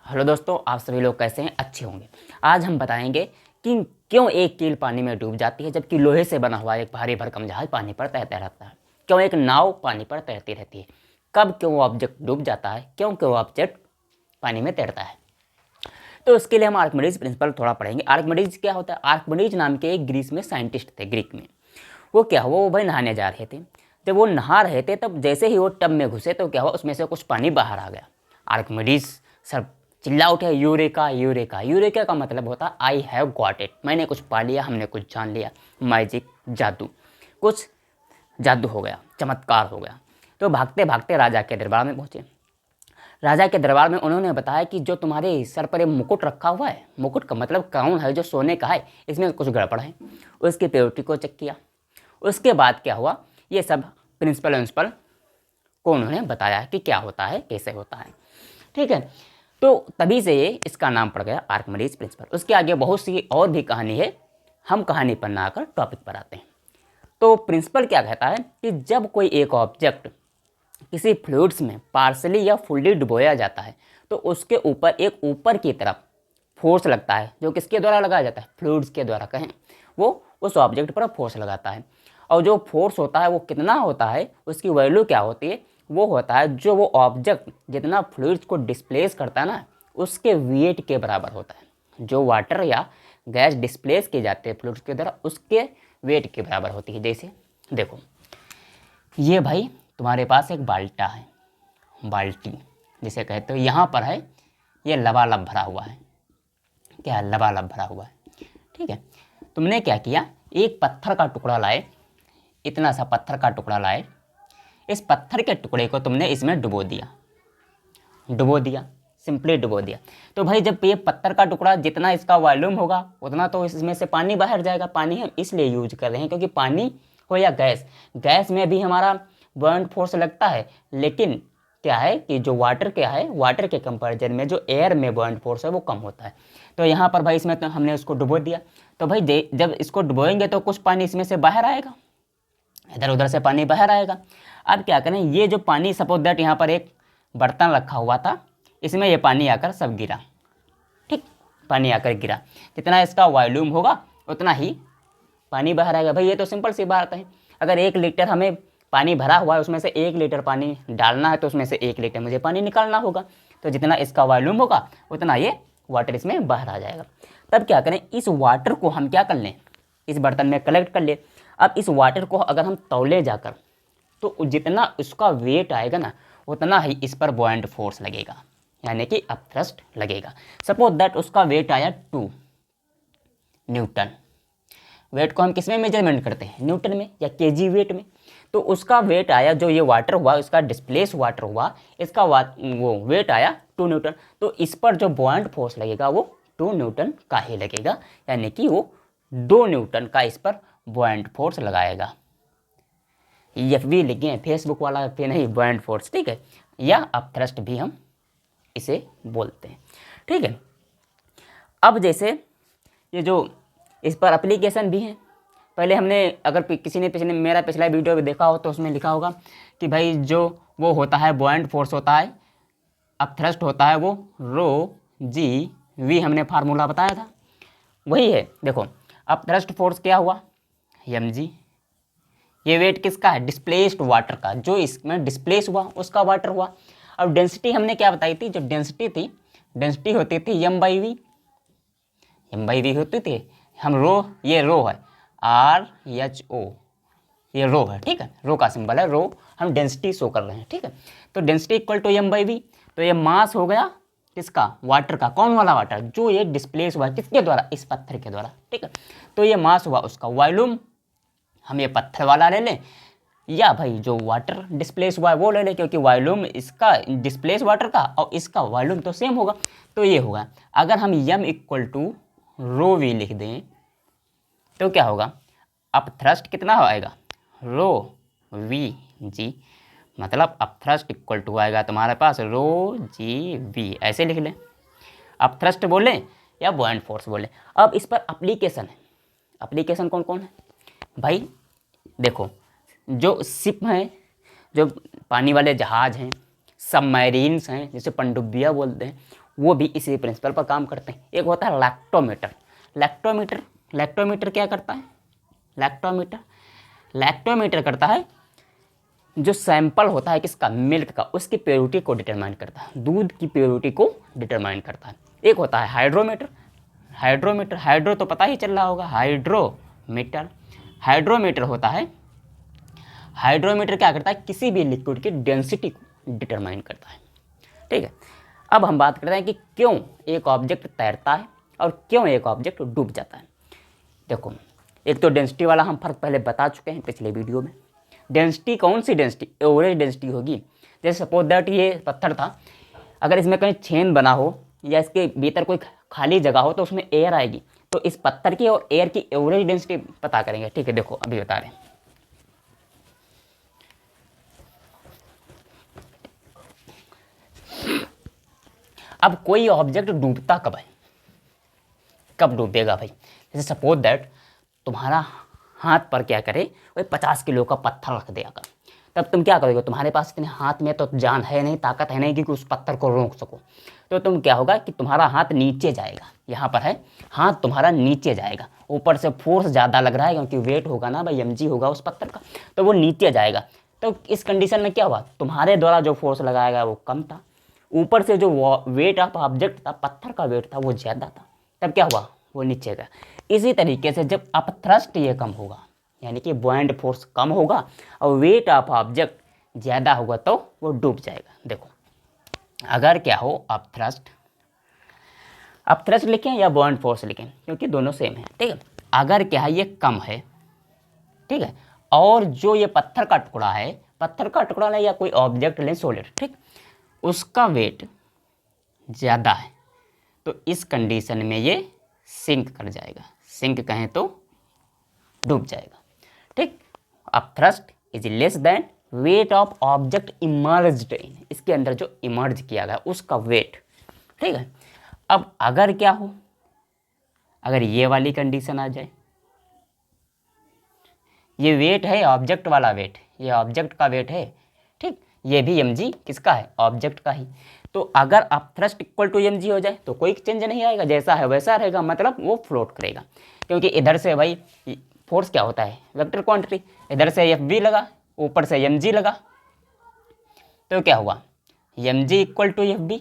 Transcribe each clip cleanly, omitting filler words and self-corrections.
Hello दोस्तों, आप सभी लोग कैसे हैं? अच्छे होंगे। आज हम बताएंगे कि क्यों एक कील पानी में डूब जाती है जबकि लोहे से बना हुआ एक भारी भरकम जहाज पानी पर तैरता रहता है। क्यों एक नाव पानी पर तैरती रहती है। कब क्यों ऑब्जेक्ट डूब जाता है, क्यों क्यों ऑब्जेक्ट पानी में तैरता है। तो उसके लिए हम आर्किमिडीज प्रिंसिपल थोड़ा पढ़ेंगे। आर्किमिडीज क्या होता है? आर्किमिडीज नाम के एक ग्रीस में साइंटिस्ट थे, ग्रीक में। वो क्या हुआ, वो भाई नहाने जा रहे थे। जब वो नहा रहे थे तब जैसे ही वो टब में घुसे तो क्या हुआ, उसमें से कुछ पानी बाहर आ गया। आर्किमिडीज सर चिल्ला उठे, यूरेका यूरेका। यूरेका का मतलब होता है आई हैव गॉट इट, मैंने कुछ पा लिया, हमने कुछ जान लिया। मैजिक, जादू, कुछ जादू हो गया, चमत्कार हो गया। तो भागते भागते राजा के दरबार में पहुंचे। राजा के दरबार में उन्होंने बताया कि जो तुम्हारे सर पर ये मुकुट रखा हुआ है, मुकुट का मतलब क्राउन है जो सोने का है, इसमें कुछ गड़बड़ है। उसकी प्योरिटी को चेक किया। उसके बाद क्या हुआ, ये सब प्रिंसिपल को उन्होंने बताया कि क्या होता है, कैसे होता है। ठीक है, तो तभी से ये इसका नाम पड़ गया आर्किमिडीज प्रिंसिपल। उसके आगे बहुत सी और भी कहानी है, हम कहानी पर ना आकर टॉपिक पर आते हैं। तो प्रिंसिपल क्या कहता है कि जब कोई एक ऑब्जेक्ट किसी फ्लूइड्स में पार्सली या फुल्ली डुबोया जाता है तो उसके ऊपर एक ऊपर की तरफ फोर्स लगता है, जो किसके द्वारा लगाया जाता है? फ्लूइड्स के द्वारा कहें, वो उस ऑब्जेक्ट पर फोर्स लगाता है। और जो फोर्स होता है वो कितना होता है, उसकी वैल्यू क्या होती है? वो होता है जो वो ऑब्जेक्ट जितना फ्लूइड्स को डिस्प्लेस करता है ना, उसके वेट के बराबर होता है। जो वाटर या गैस डिस्प्लेस किए जाते हैं फ्लूइड्स के द्वारा, उसके वेट के बराबर होती है। जैसे देखो, ये भाई तुम्हारे पास एक बाल्टा है, बाल्टी जिसे कहते हो, यहाँ पर है ये लबालब भरा हुआ है। क्या है? लबालब भरा हुआ है। ठीक है, तुमने क्या किया, एक पत्थर का टुकड़ा लाए, इतना सा पत्थर का टुकड़ा लाए, इस पत्थर के टुकड़े को तुमने इसमें डुबो दिया, डुबो दिया, सिंपली डुबो दिया। तो भाई जब ये पत्थर का टुकड़ा जितना इसका वॉल्यूम होगा उतना तो इसमें से पानी बाहर जाएगा। पानी हम इसलिए यूज कर रहे हैं क्योंकि पानी हो या गैस, गैस में भी हमारा बर्नड फोर्स लगता है, लेकिन क्या है कि जो वाटर क्या है, वाटर के कंपैरिजन में जो एयर में बर्नड फोर्स है वो कम होता है। तो यहाँ पर भाई इसमें तो हमने उसको डुबो दिया। तो भाई जब इसको डुबोएंगे तो कुछ पानी इसमें से बाहर आएगा, इधर उधर से पानी बाहर आएगा। अब क्या करें, ये जो पानी सपोज दैट यहाँ पर एक बर्तन रखा हुआ था, इसमें ये पानी आकर सब गिरा। ठीक, पानी आकर गिरा, जितना इसका वॉल्यूम होगा उतना ही पानी बाहर आएगा। भाई ये तो सिंपल सी बात है। अगर 1 लीटर हमें पानी भरा हुआ है, उसमें से 1 लीटर पानी डालना है तो उसमें से 1 लीटर मुझे पानी निकालना होगा। तो जितना इसका वॉल्यूम होगा उतना ये वाटर इसमें बाहर आ जाएगा। तब क्या करें, इस वाटर को हम क्या कर लें, इस बर्तन में कलेक्ट कर ले। अब इस वाटर को अगर हम तौले जाकर, तो जितना उसका वेट आएगा ना उतना ही इस पर बॉयंट फोर्स लगेगा, यानी कि अपथ्रस्ट लगेगा। सपोज दैट उसका वेट आया 2 न्यूटन। वेट को हम किस में मेजरमेंट करते हैं? न्यूटन में या केजी वेट में। तो उसका वेट आया, जो ये वाटर हुआ, उसका डिस्प्लेस वाटर हुआ, इसका वो वेट आया 2 न्यूटन। तो इस पर जो बॉयंट फोर्स लगेगा वो 2 न्यूटन का ही लगेगा, यानी कि वो 2 न्यूटन का इस पर बॉयंट फोर्स लगाएगा। एफ भी लिखे हैं, फेसबुक वाला पे नहीं, बॉयंट फोर्स। ठीक है, या अपथ्रस्ट भी हम इसे बोलते हैं। ठीक है, अब जैसे ये जो इस पर एप्लीकेशन भी हैं। पहले हमने, अगर किसी ने पिछले मेरा पिछला वीडियो भी देखा हो तो उसमें लिखा होगा कि भाई जो वो होता है बॉयंट फोर्स होता है, अपथ्रस्ट होता है वो रो जी वी, हमने फार्मूला बताया था, वही है। देखो अपथ्रस्ट फोर्स क्या हुआ, एम जी। ये वेट किसका है? डिस्प्लेस्ड वाटर का, जो इसमें डिस्प्लेस हुआ उसका वाटर हुआ। अब डेंसिटी हमने क्या बताई थी, जो डेंसिटी थी, डेंसिटी होती थी M by V, M by V होती थी। हम रो, ये रो है RHO, ये रो है। ठीक है, रो का सिंबल है, रो हम डेंसिटी शो कर रहे हैं। ठीक है, तो density equal to M by V. तो ये मास हो गया किसका? वाटर का। कौन वाला वाटर? जो ये डिस्प्लेस हुआ किसके द्वारा? इस पत्थर के द्वारा। ठीक है, तो ये मास हुआ उसका। वॉल्यूम हम ये पत्थर वाला ले लें, या भाई जो वाटर डिस्प्लेस हुआ है वो ले लें, क्योंकि वॉल्यूम इसका डिस्प्लेस वाटर का और इसका वॉल्यूम तो सेम होगा। तो ये होगा, अगर हम M equal to rho V लिख दें तो क्या होगा, अपथ्रस्ट कितना आएगा? रो वी जी, मतलब अपथ्रस्ट इक्वल टू आएगा तुम्हारे पास रो जी वी, ऐसे लिख लें। अपथ्रस्ट बोले या बॉयंट फोर्स बोले। अब इस पर एप्लीकेशन है। एप्लीकेशन कौन कौन है भाई? देखो, जो शिप हैं, जो पानी वाले जहाज हैं, सबमरीन्स हैं, जैसे पनडुब्बियाँ बोलते हैं, वो भी इसी प्रिंसिपल पर काम करते हैं। एक होता है लैक्टोमीटर। लैक्टोमीटर क्या करता है? लैक्टोमीटर करता है जो सैंपल होता है किसका, मिल्क का, उसकी प्योरिटी को डिटरमाइन करता है, दूध की प्योरिटी को डिटरमाइन करता है। एक होता है हाइड्रोमीटर, हाइड्रो तो पता ही चल रहा होगा, हाइड्रोमीटर होता है, हाइड्रोमीटर क्या करता है, किसी भी लिक्विड की डेंसिटी को डिटरमाइन करता है। ठीक है, अब हम बात करते हैं कि क्यों एक ऑब्जेक्ट तैरता है और क्यों एक ऑब्जेक्ट डूब जाता है। देखो, एक तो डेंसिटी वाला हम फर्क पहले बता चुके हैं पिछले वीडियो में। डेंसिटी कौन सी डेंसिटी? एवरेज डेंसिटी होगी। जैसे सपोज दैट ये पत्थर था, अगर इसमें कहीं छेद बना हो या इसके भीतर कोई खाली जगह हो तो उसमें एयर आएगी, तो इस पत्थर की और एयर की एवरेज डेंसिटी पता करेंगे। ठीक है, देखो अभी बता रहे हैं। अब कोई ऑब्जेक्ट डूबता कब है, कब डूबेगा भाई? जैसे सपोज दैट तुम्हारा हाथ पर क्या करे, वही 50 किलो का पत्थर रख देगा, तब तुम क्या करोगे? तुम्हारे पास इतने हाथ में तो जान है नहीं, ताकत है नहीं कि उस पत्थर को रोक सको। तो तुम क्या होगा कि तुम्हारा हाथ नीचे जाएगा, यहाँ पर है हाथ तुम्हारा नीचे जाएगा, ऊपर से फोर्स ज़्यादा लग रहा है क्योंकि वेट होगा ना भाई, mg होगा उस पत्थर का, तो वो नीचे जाएगा। तो इस कंडीशन में क्या हुआ, तुम्हारे द्वारा जो फोर्स लगाएगा वो कम था, ऊपर से जो वेट ऑफ ऑब्जेक्ट था, पत्थर का वेट था, वो ज़्यादा था, तब क्या हुआ, वो नीचे गया। इसी तरीके से जब अपथ्रस्ट ये कम होगा, यानी कि बॉइंड फोर्स कम होगा और वेट ऑफ ऑब्जेक्ट ज़्यादा होगा, तो वो डूब जाएगा। देखो, अगर क्या हो अपथ्रस्ट लिखें या बॉइंड फोर्स लिखें, क्योंकि दोनों सेम है। ठीक है, अगर क्या है ये कम है, ठीक है, और जो ये पत्थर का टुकड़ा नहीं या कोई ऑब्जेक्ट लें सॉलिड, ठीक, उसका वेट ज़्यादा है, तो इस कंडीशन में ये सिंक कर जाएगा, सिंक कहें तो डूब जाएगा। ठीक, upthrust is less than weight of object immersed in, इसके अंदर जो इमर्ज किया गया उसका वेट। ठीक है, अब अगर क्या हो, अगर ये वाली कंडीशन आ जाए, ये वेट है ऑब्जेक्ट वाला वेट, ये ऑब्जेक्ट का वेट है, ठीक, ये भी mg किसका है, ऑब्जेक्ट का ही। तो अगर अपथ्रस्ट इक्वल टू mg हो जाए तो कोई चेंज नहीं आएगा, जैसा है वैसा रहेगा, मतलब वो फ्लोट करेगा, क्योंकि इधर से भाई फोर्स क्या होता है, वेक्टर क्वांटिटी, इधर से fv लगा, ऊपर से mg लगा, तो क्या हुआ, mg equal to fb,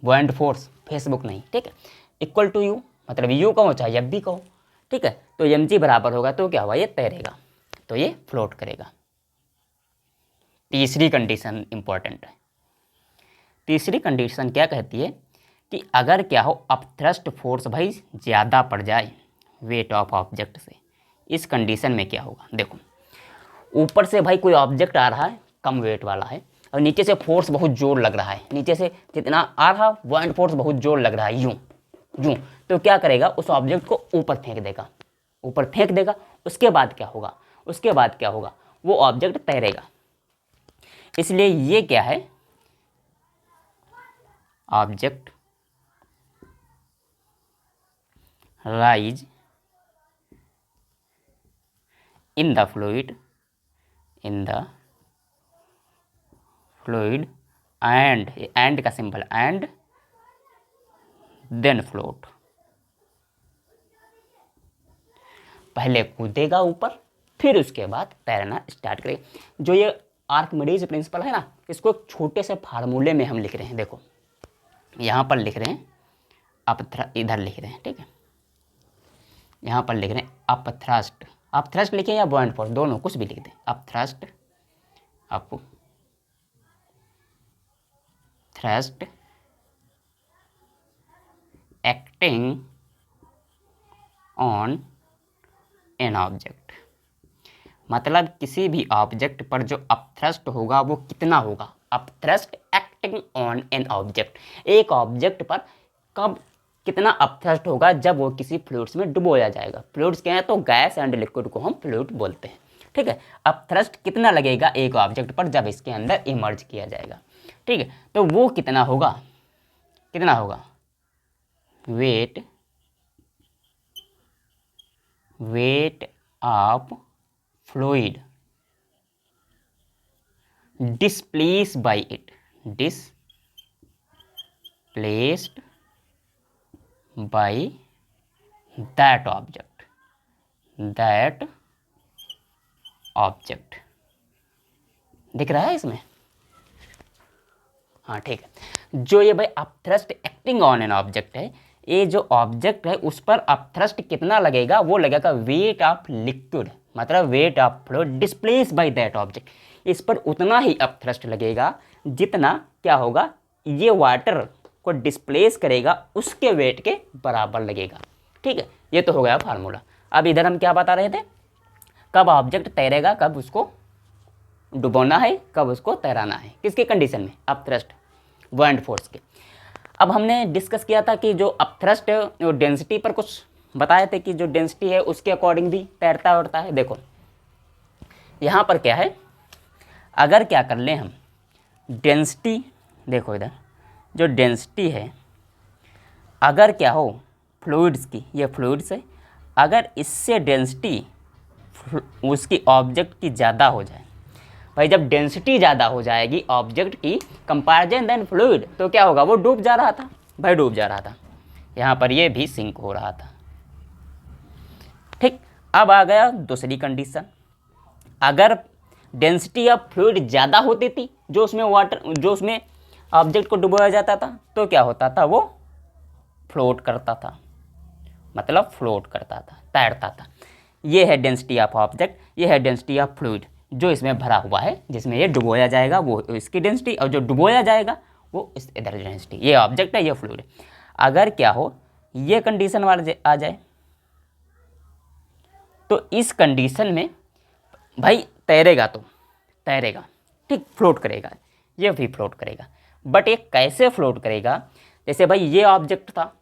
buoyant force, Facebook नहीं, ठीक है, इक्वल टू u, मतलब u कहो चाहे fb कहो, ठीक है, तो mg बराबर होगा, तो क्या हुआ, ये तैरेगा, तो ये फ्लोट करेगा। तीसरी कंडीशन इंपॉर्टेंट है। तीसरी कंडीशन क्या कहती है कि अगर क्या हो अपथ्रस्ट फोर्स भाई ज़्यादा पड़ जाए वेट ऑफ ऑब्जेक्ट से, इस कंडीशन में क्या होगा, देखो ऊपर से भाई कोई ऑब्जेक्ट आ रहा है कम वेट वाला है और नीचे से फोर्स बहुत जोर लग रहा है, नीचे से जितना आ रहा बॉइंड फोर्स बहुत जोर लग रहा है, यूं यूं, तो क्या करेगा, उस ऑब्जेक्ट को ऊपर फेंक देगा, उसके बाद क्या होगा, वो ऑब्जेक्ट तैरेगा। इसलिए ये क्या है, object rise in the fluid and का सिंबल एंड देन फ्लोट, पहले कूदेगा ऊपर, फिर उसके बाद तैरना स्टार्ट करेगा। जो ये आर्किमिडीज प्रिंसिपल है ना, इसको एक छोटे से फार्मूले में हम लिख रहे हैं, देखो यहाँ पर लिख रहे हैं इधर लिख रहे हैं, ठीक है, यहाँ पर लिख रहे हैं अपथ्रस्ट लिखें या बॉइंड फोर्स, दोनों कुछ भी लिख दें, upthrust acting on an object, मतलब किसी भी ऑब्जेक्ट पर जो अपथ्रस्ट होगा वो कितना होगा, upthrust acting on an object, एक ऑब्जेक्ट पर कब कितना अपथ्रस्ट होगा जब वो किसी फ्लूइड्स में डुबोया जाएगा। फ्लूइड्स क्या है, तो गैस एंड लिक्विड को हम फ्लूइड बोलते हैं, ठीक है। अपथ्रस्ट कितना लगेगा एक ऑब्जेक्ट पर जब इसके अंदर इमर्ज किया जाएगा, ठीक है, तो वो कितना होगा, weight of fluid displace bye it, placed by that object दिख रहा है इसमें? हाँ ठीक है। जो ये भाई upthrust acting on an object है, ये जो ऑब्जेक्ट है उस पर अपथ्रस्ट कितना लगेगा, वो लगेगा वेट ऑफ लिक्विड, मतलब weight of fluid displace by that object. इस पर उतना ही अपथ्रस्ट लगेगा जितना क्या होगा, ये वाटर को डिस्प्लेस करेगा उसके वेट के बराबर लगेगा। ठीक है, ये तो हो गया फार्मूला। अब इधर हम क्या बता रहे थे, कब ऑब्जेक्ट तैरेगा, कब उसको डुबोना है, कब उसको तैराना है, किसके कंडीशन में, अपथ्रस्ट बॉयंट फोर्स के। अब हमने डिस्कस किया था कि जो अपथ्रस्ट जो डेंसिटी पर कुछ बताए थे कि जो डेंसिटी है उसके अकॉर्डिंग भी तैरता उड़ता है। देखो यहाँ पर क्या है, अगर क्या कर लें हम डेंसिटी, देखो इधर जो डेंसिटी है अगर क्या हो फ्लूइड्स की, ये फ्लूइड्स है, अगर इससे डेंसिटी उसकी ऑब्जेक्ट की ज़्यादा हो जाए, भाई जब डेंसिटी ज़्यादा हो जाएगी ऑब्जेक्ट की कंपैरिजन देन फ्लूइड, तो क्या होगा, वो डूब जा रहा था, भाई डूब जा रहा था, यहाँ पर ये भी सिंक हो रहा था। ठीक, अब आ गया दूसरी कंडीशन, अगर डेंसिटी ऑफ फ्लूइड ज़्यादा होती थी, जो उसमें ऑब्जेक्ट को डुबोया जाता था, तो क्या होता था, वो फ्लोट करता था, मतलब फ्लोट करता था, तैरता था। ये है डेंसिटी ऑफ ऑब्जेक्ट, ये है डेंसिटी ऑफ फ्लूइड, जो इसमें भरा हुआ है, जिसमें ये डुबोया जाएगा वो इसकी डेंसिटी, और जो डुबोया जाएगा वो इस इधर डेंसिटी। ये ऑब्जेक्ट है, ये फ्लूइड है। अगर क्या हो ये कंडीशन वाला आ जाए, तो इस कंडीशन में भाई तैरेगा, तो तैरेगा, ठीक, फ्लोट करेगा, ये भी फ्लोट करेगा। बट ये कैसे फ्लोट करेगा, जैसे भाई ये ऑब्जेक्ट था,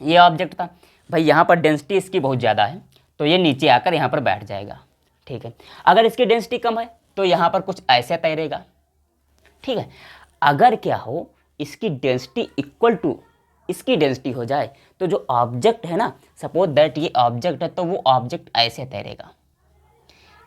ये ऑब्जेक्ट था, भाई यहाँ पर डेंसिटी इसकी बहुत ज़्यादा है, तो ये नीचे आकर यहाँ पर बैठ जाएगा। ठीक है, अगर इसकी डेंसिटी कम है तो यहाँ पर कुछ ऐसे तैरेगा। ठीक है, अगर क्या हो इसकी डेंसिटी इक्वल टू इसकी डेंसिटी हो जाए, तो जो ऑब्जेक्ट है ना, सपोज दैट ये ऑब्जेक्ट है, तो वो ऑब्जेक्ट ऐसे तैरेगा,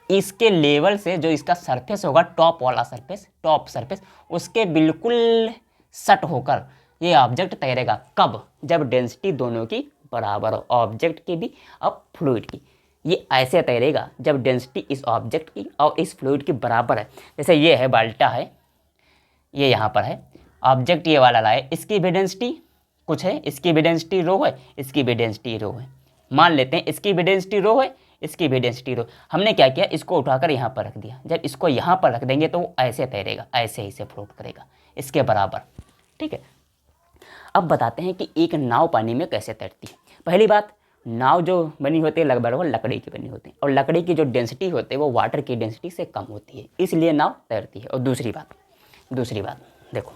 इसके लेवल से जो इसका सरफेस होगा, टॉप वाला सरफेस, टॉप सरफेस, उसके बिल्कुल सट होकर ये ऑब्जेक्ट तैरेगा। कब, जब डेंसिटी दोनों की बराबर हो, ऑब्जेक्ट की भी और फ्लूइड की। ये ऐसे तैरेगा जब डेंसिटी इस ऑब्जेक्ट की और इस फ्लूइड की बराबर है। जैसे ये है बाल्टा है, ये यहाँ पर है, ऑब्जेक्ट ये वाला लाए, इसकी भी डेंसिटी कुछ है, इसकी भी डेंसिटी रो है, इसकी भी डेंसिटी रो है, मान लेते हैं इसकी भी डेंसिटी रो है, इसकी भी डेंसिटी रो। हमने क्या किया, इसको उठाकर यहाँ पर रख दिया। जब इसको यहाँ पर रख देंगे तो वो ऐसे तैरेगा, ऐसे ही से फ्लोट करेगा इसके बराबर। ठीक है, अब बताते हैं कि एक नाव पानी में कैसे तैरती है। पहली बात, नाव जो बनी होती है लगभग वो लकड़ी की बनी होती है, और लकड़ी की जो डेंसिटी होती है वो वाटर की डेंसिटी से कम होती है, इसलिए नाव तैरती है। और दूसरी बात देखो,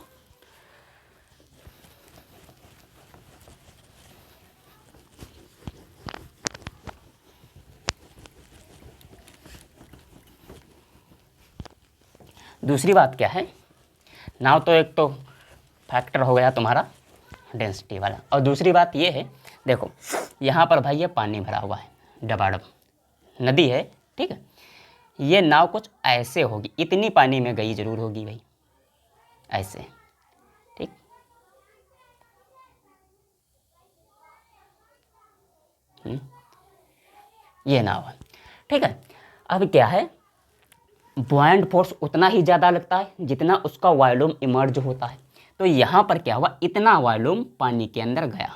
दूसरी बात क्या है, नाव तो एक तो फैक्टर हो गया तुम्हारा डेंसिटी वाला, और दूसरी बात ये है, देखो यहाँ पर भाई ये पानी भरा हुआ है, डबाडब नदी है, ठीक है, ये नाव कुछ ऐसे होगी, इतनी पानी में गई जरूर होगी भाई, ऐसे, ठीक, ये नाव है। ठीक है, अब क्या है, बॉयंट फोर्स उतना ही ज़्यादा लगता है जितना उसका वॉल्यूम इमर्ज होता है। तो यहाँ पर क्या हुआ, इतना वॉल्यूम पानी के अंदर गया,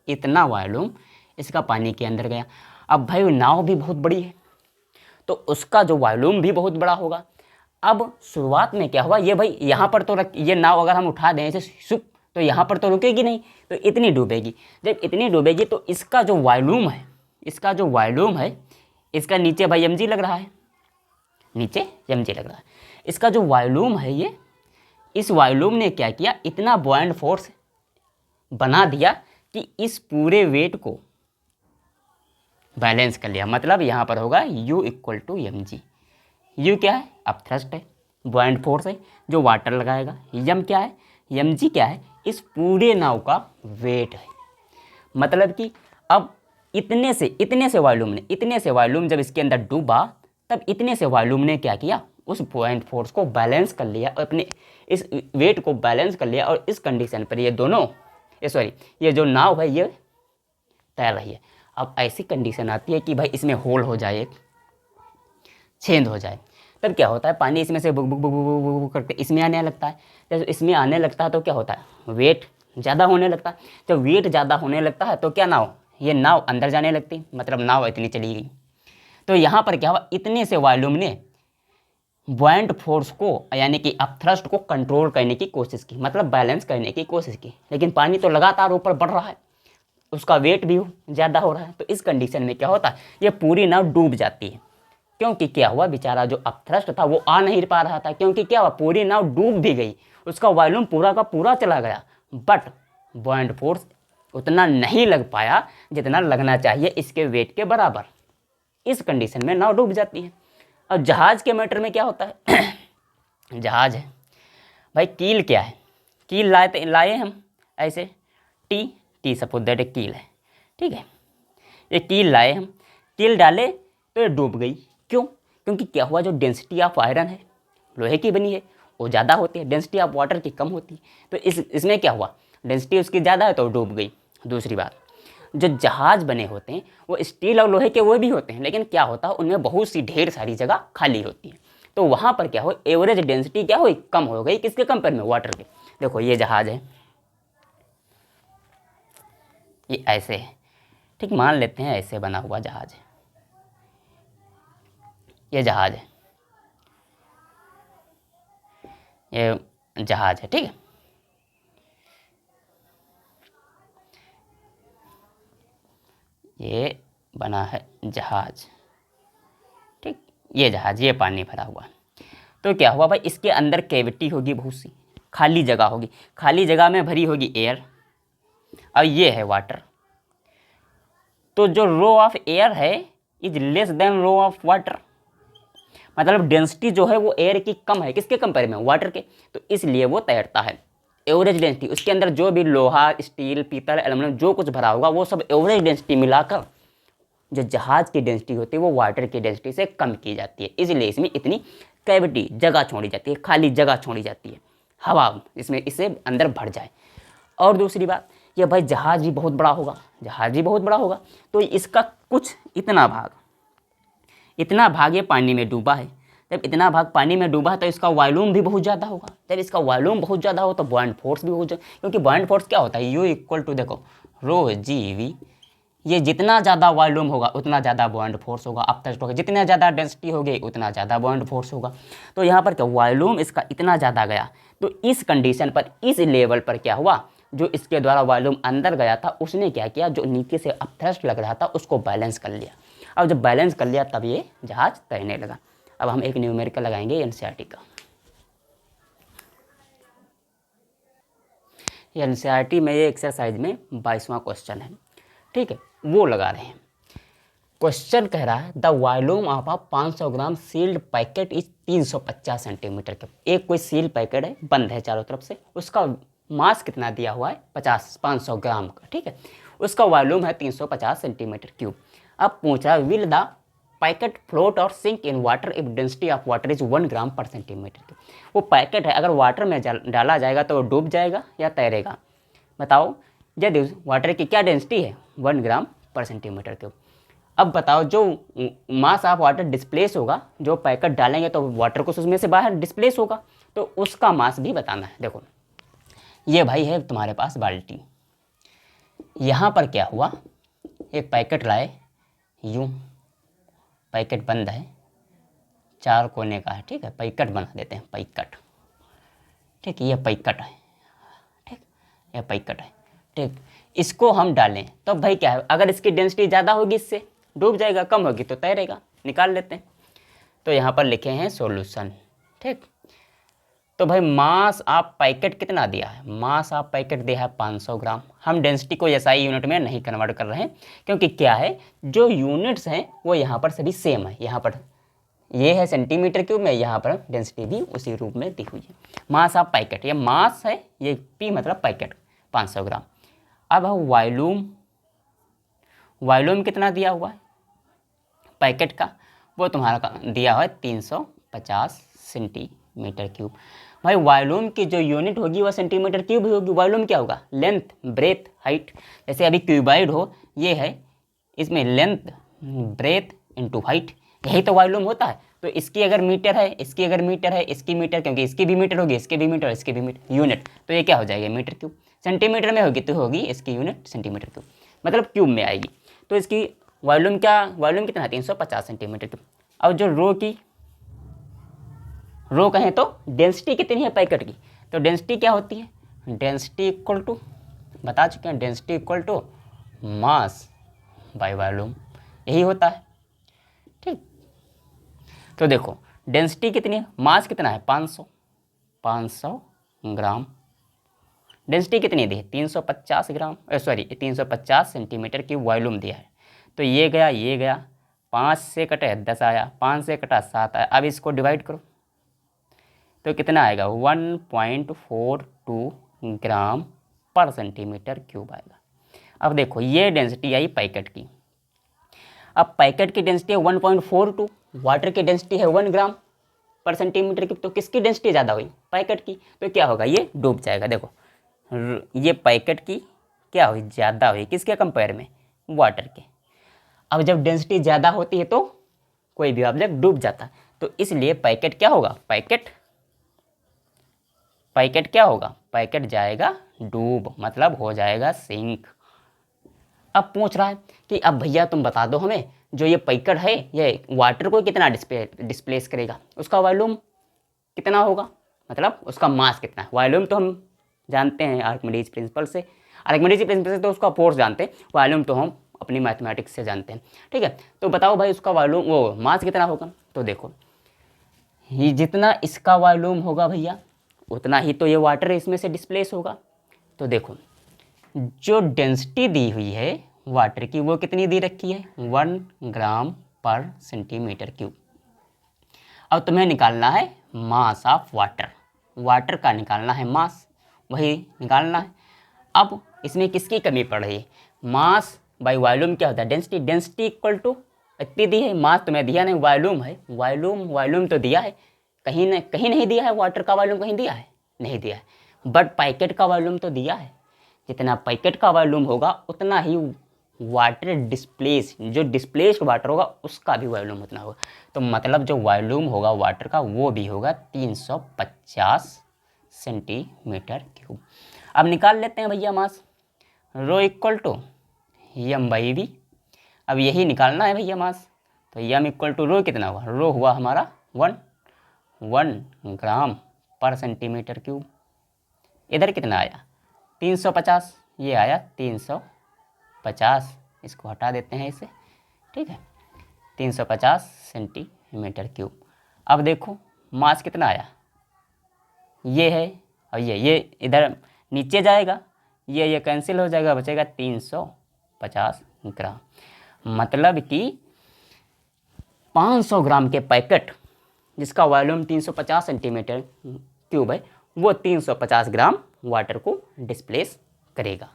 इतना वॉल्यूम इसका पानी के अंदर गया। अब भाई नाव भी बहुत बड़ी है तो उसका जो वॉल्यूम भी बहुत बड़ा होगा। अब शुरुआत में क्या हुआ, ये भाई यहाँ पर तो ये नाव अगर हम उठा दें ऐसे सुप, तो यहाँ पर तो रुकेगी नहीं, तो इतनी डूबेगी। जब इतनी डूबेगी तो इसका जो वॉल्यूम है, इसका नीचे भाई mg लग रहा है, नीचे mg लग रहा है, इसका जो वॉल्यूम है ये, इस वॉल्यूम ने क्या किया, इतना बॉयंट फोर्स बना दिया कि इस पूरे वेट को बैलेंस कर लिया। मतलब यहाँ पर होगा U equal to mg। U क्या है, अपथ्रस्ट है, बॉयंट फोर्स है जो वाटर लगाएगा। m क्या है, mg क्या है, इस पूरे नाव का वेट है। मतलब कि अब इतने से वॉल्यूम जब इसके अंदर डूबा, तब इतने से वॉल्यूम ने क्या किया, उस बॉयंट फोर्स को बैलेंस कर लिया, अपने इस वेट को बैलेंस कर लिया और इस कंडीशन पर ये दोनों ये जो नाव है ये तैर रही है। अब ऐसी कंडीशन आती है कि भाई इसमें होल हो जाए, एक छेद हो जाए, तब क्या होता है, पानी इसमें से book book book book book book करके इसमें आने लगता है। जब इसमें आने लगता है तो क्या होता है, वेट ज़्यादा होने लगता है। जब वेट ज़्यादा होने लगता है तो क्या ये नाव अंदर जाने लगती, मतलब नाव इतनी चली गई। तो यहाँ पर क्या हुआ, इतने से वॉल्यूम ने बॉयंट फोर्स को यानी कि अपथ्रस्ट को कंट्रोल करने की कोशिश की, मतलब बैलेंस करने की कोशिश की, लेकिन पानी तो लगातार ऊपर बढ़ रहा है, उसका वेट भी ज़्यादा हो रहा है। तो इस कंडीशन में क्या होता है, ये पूरी नाव डूब जाती है। क्योंकि क्या हुआ, बेचारा जो अपथ्रस्ट था वो आ नहीं पा रहा था, क्योंकि क्या हुआ, पूरी नाव डूब भी गई, उसका वॉल्यूम पूरा का पूरा चला गया, बट बॉयंट फोर्स उतना नहीं लग पाया जितना लगना चाहिए इसके वेट के बराबर। इस कंडीशन में नाव डूब जाती है। अब जहाज के मैटर में क्या होता है जहाज है भाई, कील क्या है, कील लाए हम ऐसे, टी सपोज दैट एक कील है, ठीक है, ये कील लाए हम, कील डाले तो ये डूब गई। क्यों? क्योंकि क्या हुआ, जो डेंसिटी ऑफ आयरन है, लोहे की बनी है, वो ज़्यादा होती है, डेंसिटी ऑफ वाटर की कम होती है। तो इसमें क्या हुआ, डेंसिटी उसकी ज़्यादा है तो डूब गई। दूसरी बात, जो जहाज बने होते हैं वो स्टील और लोहे के वो भी होते हैं, लेकिन क्या होता है उनमें बहुत सी ढेर सारी जगह खाली होती है। तो वहाँ पर क्या हो, एवरेज डेंसिटी क्या हुई, कम हो गई, किसके कंपेयर में, वाटर के। देखो ये जहाज है, ये ऐसे है, ठीक, मान लेते हैं ऐसे बना हुआ जहाज है, ये जहाज है, ये जहाज है, ठीक है। ये बना है जहाज, ठीक, ये जहाज, ये पानी भरा हुआ। तो क्या हुआ भाई, इसके अंदर कैविटी होगी, बहुत सी खाली जगह होगी, खाली जगह में भरी होगी एयर, और ये है वाटर। तो जो रो ऑफ एयर है is less than rho of water, मतलब डेंसिटी जो है वो एयर की कम है, किसके कंपेयर में, वाटर के। तो इसलिए वो तैरता है। एवरेज डेंसिटी, उसके अंदर जो भी लोहा, स्टील, पीतल, एल्युमिनियम जो कुछ भरा होगा वो सब एवरेज डेंसिटी मिलाकर जो जहाज की डेंसिटी होती है वो वाटर की डेंसिटी से कम की जाती है। इसलिए इसमें इतनी कैविटी, जगह छोड़ी जाती है, खाली जगह छोड़ी जाती है, हवा इसमें इससे अंदर भर जाए। और दूसरी बात, ये भाई जहाज भी बहुत बड़ा होगा, जहाज भी बहुत बड़ा होगा, तो इसका कुछ इतना भाग ये पानी में डूबा है। जब इतना भाग पानी में डूबा है तो इसका वॉल्यूम भी बहुत ज़्यादा होगा। जब इसका वॉल्यूम बहुत ज़्यादा हो तो बॉयंट फोर्स भी बहुत ज़्यादा, क्योंकि बॉयंट फोर्स क्या होता है, यू इक्वल टू, देखो, रो जी वी, ये जितना ज़्यादा वॉल्यूम होगा उतना ज़्यादा बॉयंट फोर्स होगा, अपथ्रस्ट होगा, जितना ज़्यादा डेंसिटी होगी उतना ज़्यादा बॉयंट फोर्स होगा। तो यहाँ पर क्या, वॉल्यूम इसका इतना ज़्यादा गया, तो इस कंडीशन पर, इस लेवल पर क्या हुआ, जो इसके द्वारा वॉल्यूम अंदर गया था उसने क्या किया, जो नीचे से अपथ्रस्ट लग रहा था उसको बैलेंस कर लिया। अब जब बैलेंस कर लिया तब ये जहाज तैरने लगा। अब हम एक न्यूमेरिकल लगाएंगे एनसीईआरटी का। ये एनसीईआरटी में ये एक्सरसाइज में 22वां क्वेश्चन है, ठीक है, वो लगा रहे हैं। क्वेश्चन कह रहा है the volume of a 500 gram sealed packet is 350 centimetre के। एक कोई सील पैकेट है, बंद है चारों तरफ से, उसका मास कितना दिया हुआ है, 500 ग्राम का, ठीक है, उसका वॉल्यूम है 350 सेंटीमीटर क्यूब। अब पूछ रहा है विल द पैकेट फ्लोट और sink in water if density of water is 1 gram per centimetre cube. वो पैकेट है, अगर वाटर में डाला जाएगा तो वो डूब जाएगा या तैरेगा, बताओ। यदि वाटर की क्या डेंसिटी है, 1 ग्राम पर सेंटीमीटर क्यूब। अब बताओ, जो मास ऑफ वाटर डिस्प्लेस होगा, जो पैकेट डालेंगे तो वाटर को उसमें से बाहर डिस्प्लेस होगा, तो उसका मास भी बताना है। देखो ये भाई है तुम्हारे पास बाल्टी, यहाँ पर क्या हुआ, एक पैकेट लाए, यूँ पैकेट बंद है, 4 कोने का है, ठीक है, पैकेट बना देते हैं, पैकेट, ठीक है, ये पैकेट है, ठीक, ये पैकेट है, ठीक, इसको हम डालें तो भाई क्या है, अगर इसकी डेंसिटी ज़्यादा होगी इससे डूब जाएगा, कम होगी तो तैरेगा, निकाल लेते हैं। तो यहाँ पर लिखे हैं सॉल्यूशन, ठीक। तो भाई मास ऑफ पैकेट कितना दिया है, मास ऑफ पैकेट दिया है 500 ग्राम। हम डेंसिटी को एसआई यूनिट में नहीं कन्वर्ट कर रहे हैं, क्योंकि क्या है, जो यूनिट्स हैं वो यहाँ पर सभी सेम है। यहाँ पर ये है सेंटीमीटर क्यूब में, यहाँ पर डेंसिटी भी उसी रूप में दी हुई है। मास ऑफ पैकेट, ये मास है, ये पी मतलब पैकेट 500 ग्राम। अब वॉल्यूम कितना दिया हुआ है पैकेट का, वो तुम्हारा दिया हुआ है 350 सेंटीमीटर क्यूब। भाई वॉल्यूम की जो यूनिट होगी वह सेंटीमीटर क्यूब ही होगी। वॉल्यूम क्या होगा? Length, breadth, height. जैसे अभी क्यूबाइड हो, ये है, इसमें लेंथ, ब्रेथ इंटू हाइट, यही तो वॉल्यूम होता है। तो इसकी अगर मीटर है, इसकी अगर मीटर है, इसकी मीटर, क्योंकि इसकी भी मीटर होगी, इसकी भी मीटर, इसकी भी मीटर, यूनिट, तो ये क्या हो जाएगा? Metre cube. सेंटीमीटर में होगी तो होगी इसकी यूनिट सेंटीमीटर क्यूब, मतलब क्यूब में आएगी। तो इसकी वॉल्यूम क्या, वॉल्यूम कितना है? 350 सेंटीमीटर क्यूब। अब जो रो कहें तो डेंसिटी कितनी है पैकेट की, तो डेंसिटी क्या होती है? डेंसिटी इक्वल टू, बता चुके हैं, density equal to mass by volume, यही होता है। ठीक, तो देखो डेंसिटी कितनी है, मास कितना है? 500 ग्राम। डेंसिटी कितनी दी है? 350 ग्राम, सॉरी 350 सेंटीमीटर की वॉल्यूम दिया है। तो ये गया 5 से कटे 10 आया, 5 से कटा 7 आया। अब इसको डिवाइड करो तो कितना आएगा? 1.42 ग्राम पर सेंटीमीटर क्यूब आएगा। अब देखो ये डेंसिटी आई पैकेट की। अब पैकेट की डेंसिटी है 1.42, वाटर की डेंसिटी है 1 ग्राम पर सेंटीमीटर क्यूब, तो किसकी डेंसिटी ज़्यादा हुई? पैकेट की। तो क्या होगा? ये डूब जाएगा। देखो ये पैकेट की क्या हुई? ज़्यादा हुई, किसके कंपेयर में? वाटर के। अब जब डेंसिटी ज़्यादा होती है तो कोई भी ऑब्जेक्ट डूब जाता है, तो इसलिए पैकेट क्या होगा? पैकेट क्या होगा? पैकेट जाएगा डूब, मतलब हो जाएगा सिंक। अब पूछ रहा है कि अब भैया तुम बता दो हमें, जो ये पैकेट है ये वाटर को कितना डिस्प्लेस करेगा, उसका वॉल्यूम कितना होगा, मतलब उसका मास कितना है। वॉल्यूम तो हम जानते हैं आर्किमिडीज प्रिंसिपल से, तो उसका फोर्स जानते हैं, वॉल्यूम तो हम अपनी मैथमेटिक्स से जानते हैं। ठीक है, तो बताओ भाई उसका वॉल्यूम, वो मास कितना होगा। तो देखो ये जितना इसका वॉल्यूम होगा भैया, उतना ही तो ये वाटर इसमें से डिस्प्लेस होगा। तो देखो जो डेंसिटी दी हुई है वाटर की वो कितनी दी रखी है? 1 ग्राम पर सेंटीमीटर क्यूब। अब तुम्हें निकालना है मास ऑफ वाटर का निकालना है मास, वही निकालना है। अब इसमें किसकी कमी पड़ रही है? मास बाय वॉल्यूम क्या होता है? डेंसिटी इक्वल टू इतनी दी है, मास तुम्हें दिया नहीं, वॉल्यूम है, वॉल्यूम तो दिया है, कहीं नहीं दिया है। वाटर का वॉल्यूम कहीं दिया है? नहीं दिया है। बट पैकेट का वॉल्यूम तो दिया है। जितना पैकेट का वॉल्यूम होगा उतना ही वाटर जो डिस्प्लेस्ड वाटर होगा उसका भी वॉल्यूम उतना होगा। तो मतलब जो वॉल्यूम होगा वाटर का वो भी होगा 350 सेंटीमीटर क्यूब। अब निकाल लेते हैं भैया मास, रो इक्वल टू m/v। अब यही निकालना है भैया मास, तो m इक्वल टू रो कितना हुआ? रो हुआ हमारा 1 ग्राम पर सेंटीमीटर क्यूब। इधर कितना आया? 350, ये आया 350, इसको हटा देते हैं इसे। ठीक है, 350 सेंटीमीटर क्यूब। अब देखो मास कितना आया? ये है, और ये इधर नीचे जाएगा, ये कैंसिल हो जाएगा, बचेगा 350 ग्राम। मतलब कि 500 ग्राम के पैकेट जिसका वॉल्यूम 350 सेंटीमीटर क्यूब है वो 350 ग्राम वाटर को डिस्प्लेस करेगा।